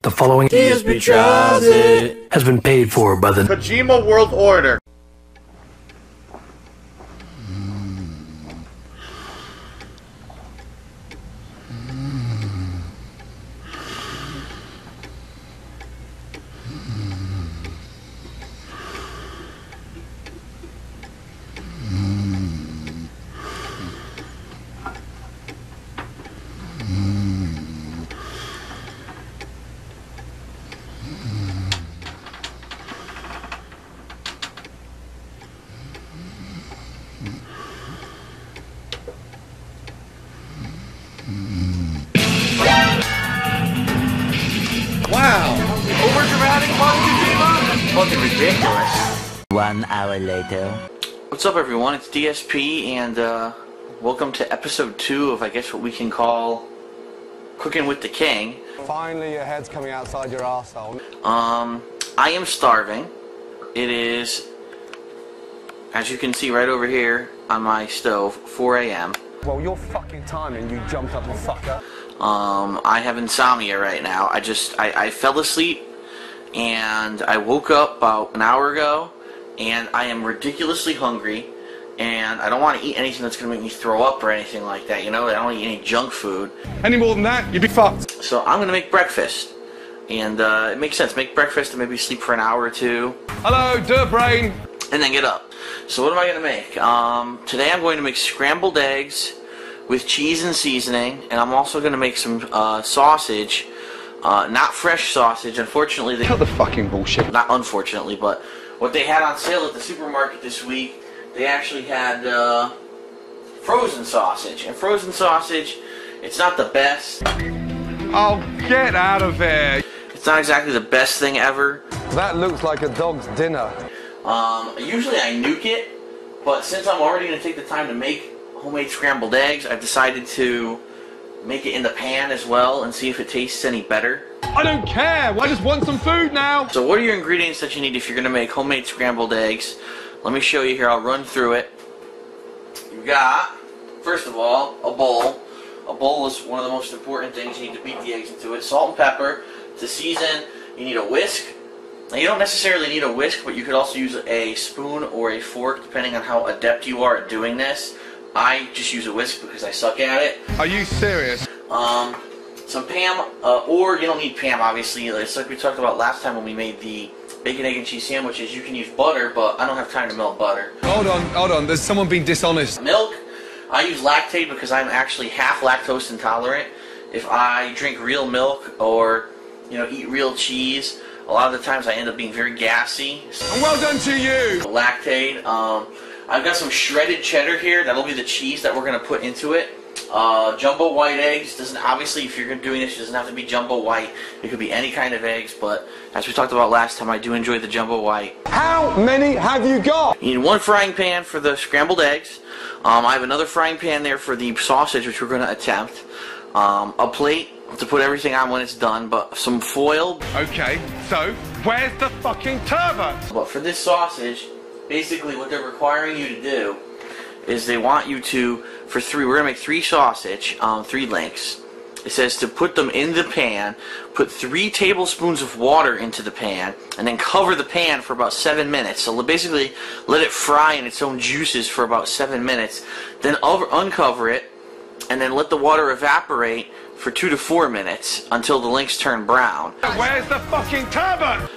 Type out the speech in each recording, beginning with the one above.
The following DSP tries it has been paid for by the Kojima World Order. Wow! Overdramatic Kojima? Fucking ridiculous. 1 hour later. What's up, everyone? It's DSP, and welcome to episode 2 of, I guess, what we can call Cooking with the King. Finally, your head's coming outside your arsehole. I am starving. It is, as you can see right over here on my stove, 4 a.m. Well, you're fucking timing, you jumped up and fucker. I have insomnia right now. I fell asleep and I woke up about an hour ago and I am ridiculously hungry and I don't want to eat anything that's going to make me throw up or anything like that, you know? I don't want to eat any junk food. Any more than that, you'd be fucked. So I'm going to make breakfast. And it makes sense. Make breakfast and maybe sleep for an hour or two. Hello, dirt brain. And then get up. So what am I going to make? Today I'm going to make scrambled eggs with cheese and seasoning, and I'm also going to make some sausage, not fresh sausage. Unfortunately, Cut the fucking bullshit. Not unfortunately, but what they had on sale at the supermarket this week, they actually had frozen sausage. And frozen sausage, it's not the best. Oh, get out of there. It's not exactly the best thing ever. That looks like a dog's dinner. Usually I nuke it, but since I'm already going to take the time to make homemade scrambled eggs, I've decided to make it in the pan as well and see if it tastes any better. I don't care. I just want some food now. So what are your ingredients that you need if you're going to make homemade scrambled eggs? Let me show you here. I'll run through it. You've got, first of all, a bowl. A bowl is one of the most important things. You need to beat the eggs into it. Salt and pepper. To season, you need a whisk. Now, you don't necessarily need a whisk, but you could also use a spoon or a fork, depending on how adept you are at doing this. I just use a whisk because I suck at it. Are you serious? Some Pam, or you don't need Pam, obviously. It's like we talked about last time when we made the bacon, egg, and cheese sandwiches. You can use butter, but I don't have time to melt butter. Hold on. There's someone being dishonest. Milk, I use Lactaid because I'm actually half lactose intolerant. If I drink real milk or, you know, eat real cheese, a lot of the times I end up being very gassy. And well done to you. Lactaid. I've got some shredded cheddar here. That'll be the cheese that we're going to put into it. Jumbo white eggs. Obviously, if you're doing this, it doesn't have to be jumbo white. It could be any kind of eggs, but as we talked about last time, I do enjoy the jumbo white. How many have you got? You need one frying pan for the scrambled eggs. I have another frying pan there for the sausage, which we're going to attempt. A plate to put everything on when it's done, but some foil. Okay, so where's the fucking turbot? But for this sausage, basically what they're requiring you to do is they want you to, we're going to make 3 sausage, 3 links. It says to put them in the pan, put 3 tablespoons of water into the pan, and then cover the pan for about 7 minutes. So basically let it fry in its own juices for about 7 minutes. Then uncover it, and then let the water evaporate for 2 to 4 minutes until the links turn brown. Where's the fucking turbot?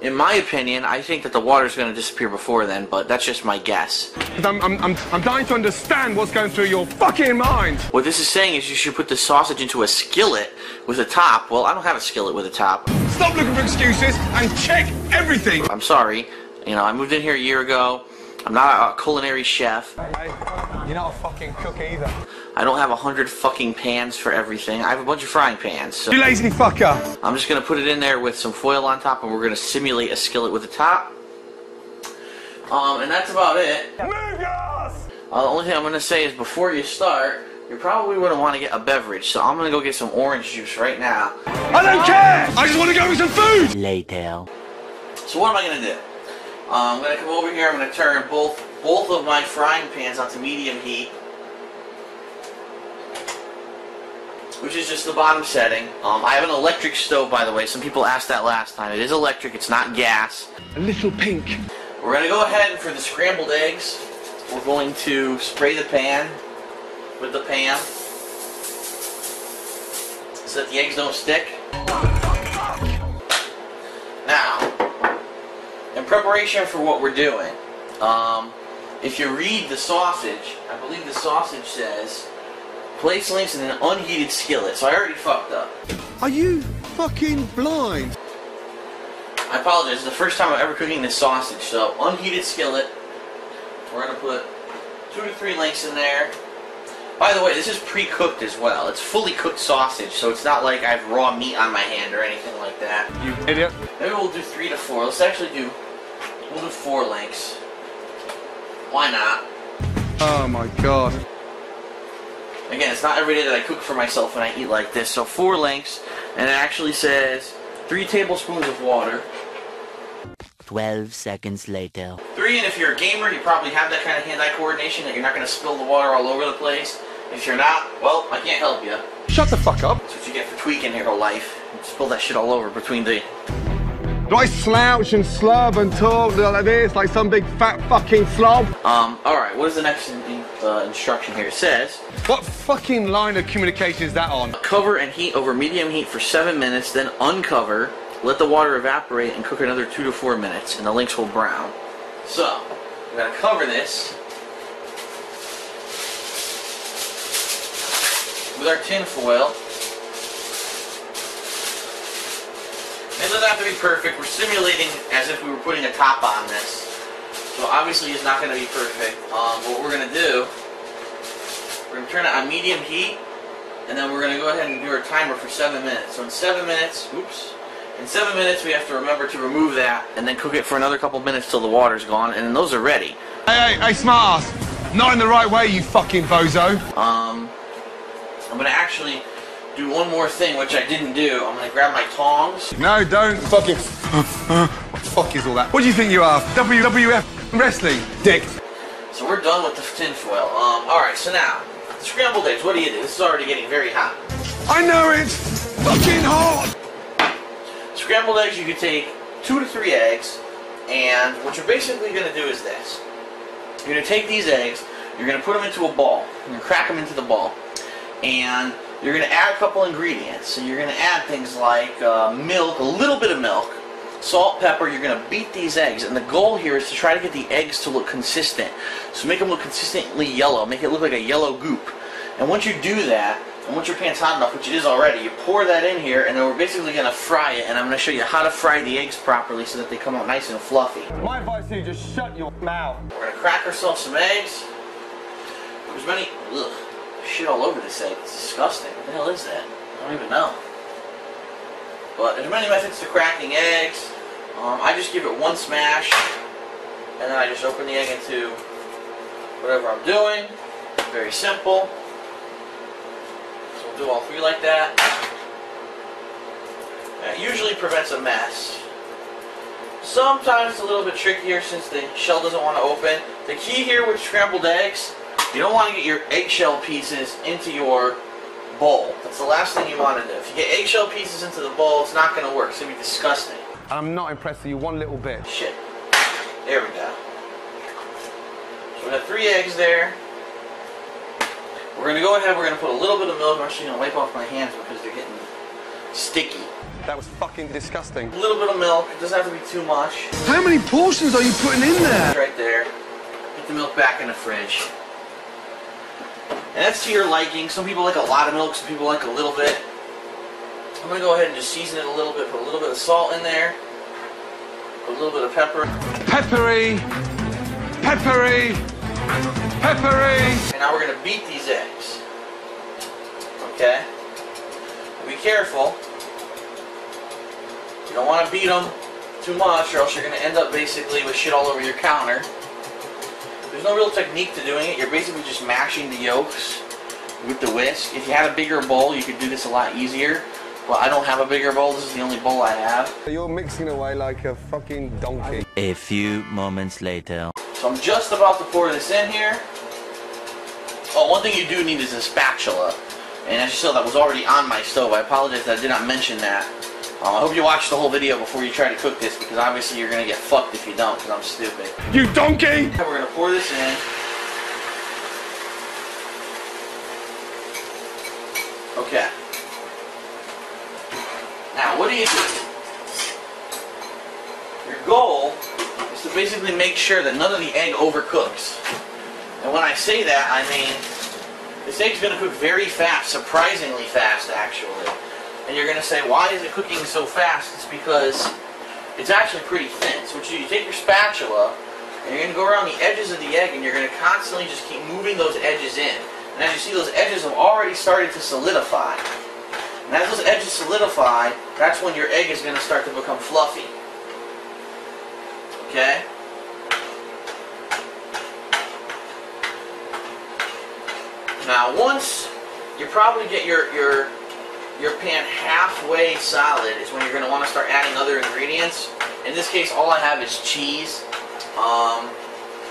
In my opinion, I think that the water's going to disappear before then, but that's just my guess. I'm dying to understand what's going through your fucking mind. What this is saying is you should put the sausage into a skillet with a top. Well, I don't have a skillet with a top. Stop looking for excuses and check everything. I'm sorry. You know, I moved in here a year ago. I'm not a culinary chef. Hey, you're not a fucking cook either. I don't have 100 fucking pans for everything. I have a bunch of frying pans. So you lazy fucker. I'm just going to put it in there with some foil on top, and we're going to simulate a skillet with a top. And that's about it. Move your ass! The only thing I'm going to say is before you start, you probably wouldn't want to get a beverage. So I'm going to go get some orange juice right now. I don't care! I just want to go with some food! Later. So what am I going to do? I'm going to come over here. I'm going to turn both of my frying pans onto medium heat. which is just the bottom setting. I have an electric stove, by the way. Some people asked that last time. It is electric. It's not gas. A little pink. We're going to go ahead and for the scrambled eggs, we're going to spray the pan with the pan so that the eggs don't stick. Now, in preparation for what we're doing, if you read the sausage, I believe the sausage says, place links in an unheated skillet. So I already fucked up. Are you fucking blind? I apologize. It's the first time I'm ever cooking this sausage. So unheated skillet. We're going to put 2 to 3 links in there. By the way, this is pre-cooked as well. It's fully cooked sausage, so it's not like I have raw meat on my hand or anything like that. You idiot. Maybe we'll do 3 to 4. Let's actually we'll do 4 links. Why not? Oh my god. Again, it's not every day that I cook for myself when I eat like this. So 4 links, and it actually says 3 tablespoons of water. 12 seconds later. 3, and if you're a gamer, you probably have that kind of hand-eye coordination that you're not going to spill the water all over the place. If you're not, well, I can't help you. Shut the fuck up. That's what you get for tweaking your whole life. You spill that shit all over between the... Do I slouch and slub and talk like this, like some big fat fucking slob? Alright, what is the next instruction here? It says... What fucking line of communication is that on? Cover and heat over medium heat for 7 minutes, then uncover, let the water evaporate, and cook another 2 to 4 minutes, and the links will brown. So, we're going to cover this with our tin foil. It doesn't have to be perfect. We're simulating as if we were putting a top on this. So obviously it's not going to be perfect. What we're going to do, we're going to turn it on medium heat, and then we're going to go ahead and do our timer for 7 minutes. So in 7 minutes, in 7 minutes we have to remember to remove that, and then cook it for another couple minutes till the water's gone, and then those are ready. Hey, smart ass. Not in the right way, you fucking bozo. I'm going to actually do one more thing, which I didn't do. I'm going to grab my tongs. No, don't fucking... What the fuck is all that? What do you think you are? WWF wrestling, dick. So we're done with the tin foil. Alright, so now, the scrambled eggs, what do you do? This is already getting very hot. I know it's fucking hot. Scrambled eggs, you could take 2 to 3 eggs, and what you're basically going to do is this. You're going to take these eggs, you're going to put them into a ball. You're going to crack them into the ball. And you're going to add a couple ingredients. So you're going to add things like milk, a little bit of milk, salt, pepper. You're going to beat these eggs. And the goal here is to try to get the eggs to look consistent. So make them look consistently yellow. Make it look like a yellow goop. And once you do that, and once your pan's hot enough, which it is already, you pour that in here, and then we're basically going to fry it. And I'm going to show you how to fry the eggs properly so that they come out nice and fluffy. My advice to you, just shut your mouth. We're going to crack ourselves some eggs. There's many... Ugh. Shit all over this egg. It's disgusting. What the hell is that? I don't even know. But there's many methods to cracking eggs. I just give it one smash, and then I just open the egg into whatever I'm doing. Very simple. So we'll do all 3 like that. That usually prevents a mess. Sometimes it's a little bit trickier since the shell doesn't want to open. The key here with scrambled eggs, you don't want to get your eggshell pieces into your bowl. That's the last thing you want to do. If you get eggshell pieces into the bowl, it's not going to work. It's going to be disgusting. I'm not impressed with you one little bit. Shit. There we go. So we got 3 eggs there. We're going to go ahead, we're going to put a little bit of milk. I'm actually going to wipe off my hands because they're getting sticky. That was fucking disgusting. A little bit of milk. It doesn't have to be too much. How many portions are you putting in there? Right there. Get the milk back in the fridge. And that's to your liking. Some people like a lot of milk, some people like a little bit. I'm going to go ahead and just season it a little bit. Put a little bit of salt in there. Put a little bit of pepper. Peppery. Peppery. Peppery. And now we're going to beat these eggs. Okay? Be careful. You don't want to beat them too much or else you're going to end up basically with shit all over your counter. There's no real technique to doing it. You're basically just mashing the yolks with the whisk. If you had a bigger bowl, you could do this a lot easier. But I don't have a bigger bowl. This is the only bowl I have. You're mixing away like a fucking donkey. A few moments later. So I'm just about to pour this in here. Oh, one thing you do need is a spatula. And as you saw, that was already on my stove. I apologize that I did not mention that. I hope you watch the whole video before you try to cook this, because obviously you're going to get fucked if you don't, because I'm stupid. You donkey! We're going to pour this in. Okay. Now, what do you do? Your goal is to basically make sure that none of the egg overcooks. And when I say that, I mean, this egg's going to cook very fast, surprisingly fast, actually. And you're going to say, why is it cooking so fast? It's because it's actually pretty thin. So what you take your spatula, and you're going to go around the edges of the egg, and you're going to constantly just keep moving those edges in. And as you see, those edges have already started to solidify. And as those edges solidify, that's when your egg is going to start to become fluffy. Okay? Now, once you probably get your pan halfway solid is when you're going to want to start adding other ingredients. In this case, all I have is cheese.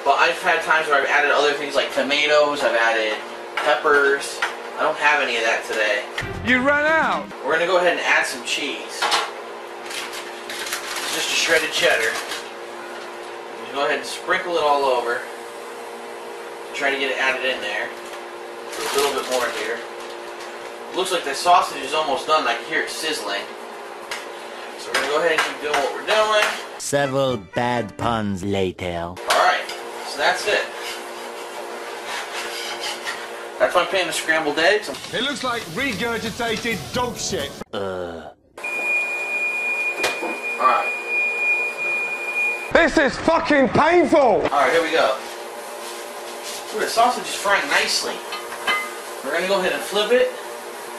But I've had times where I've added other things like tomatoes, I've added peppers. I don't have any of that today. You ran out! We're going to go ahead and add some cheese. It's just a shredded cheddar. You go ahead and sprinkle it all over. Try to get it added in there. A little bit more here. Looks like the sausage is almost done. I can hear it sizzling. So we're going to go ahead and keep doing what we're doing. Several bad puns later. Alright, so that's it. That's my pan of scrambled eggs. It looks like regurgitated dog shit. Alright. This is fucking painful! Alright, here we go. Ooh, the sausage is frying nicely. We're going to go ahead and flip it.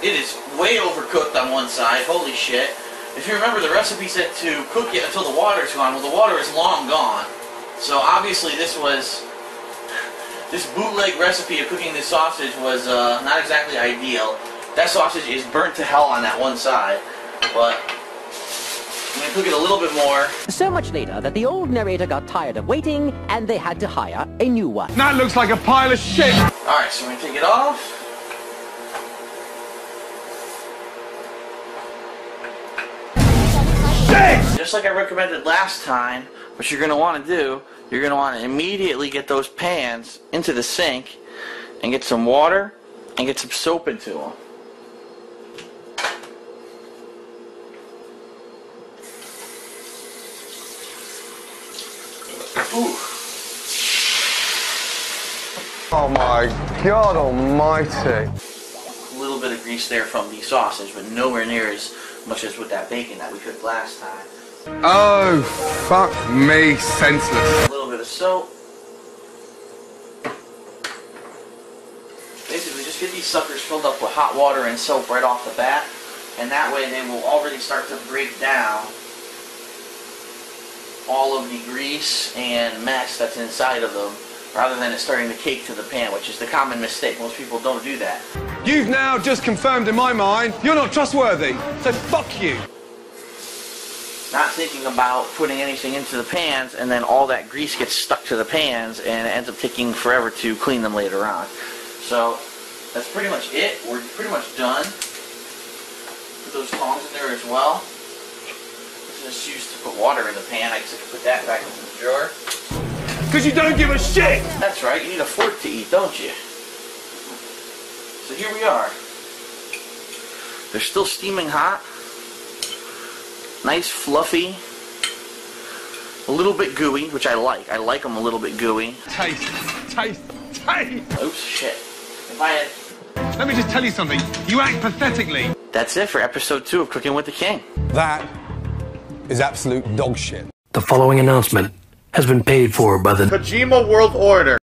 It is way overcooked on one side. Holy shit. If you remember, the recipe said to cook it until the water is gone. Well, the water is long gone. So obviously this bootleg recipe of cooking this sausage was not exactly ideal. That sausage is burnt to hell on that one side. But I'm going to cook it a little bit more. So much later that the old narrator got tired of waiting and they had to hire a new one. That looks like a pile of shit! Alright, so we're going to take it off. Just like I recommended last time, what you're going to want to do, you're going to want to immediately get those pans into the sink and get some water and get some soap into them. Ooh. Oh my God almighty. A little bit of grease there from the sausage, but nowhere near as much as with that bacon that we cooked last time. Oh, fuck me senseless. A little bit of soap. Basically, just get these suckers filled up with hot water and soap right off the bat, and that way they will already start to break down all of the grease and mess that's inside of them, rather than it starting to cake to the pan, which is the common mistake. Most people don't do that. You've now just confirmed in my mind you're not trustworthy, so fuck you. Not thinking about putting anything into the pans, and then all that grease gets stuck to the pans, and it ends up taking forever to clean them later on. So that's pretty much it. We're pretty much done. Put those tongs in there as well. Just used to put water in the pan. I guess I can put that back into the drawer. Because you don't give a shit! That's right, you need a fork to eat, don't you? So here we are. They're still steaming hot. Nice, fluffy. A little bit gooey, which I like. I like them a little bit gooey. Taste. Oops, shit. If I had... Let me just tell you something. You act pathetically. That's it for episode 2 of Cooking with the King. That is absolute dog shit. The following announcement has been paid for by the Kojima World Order.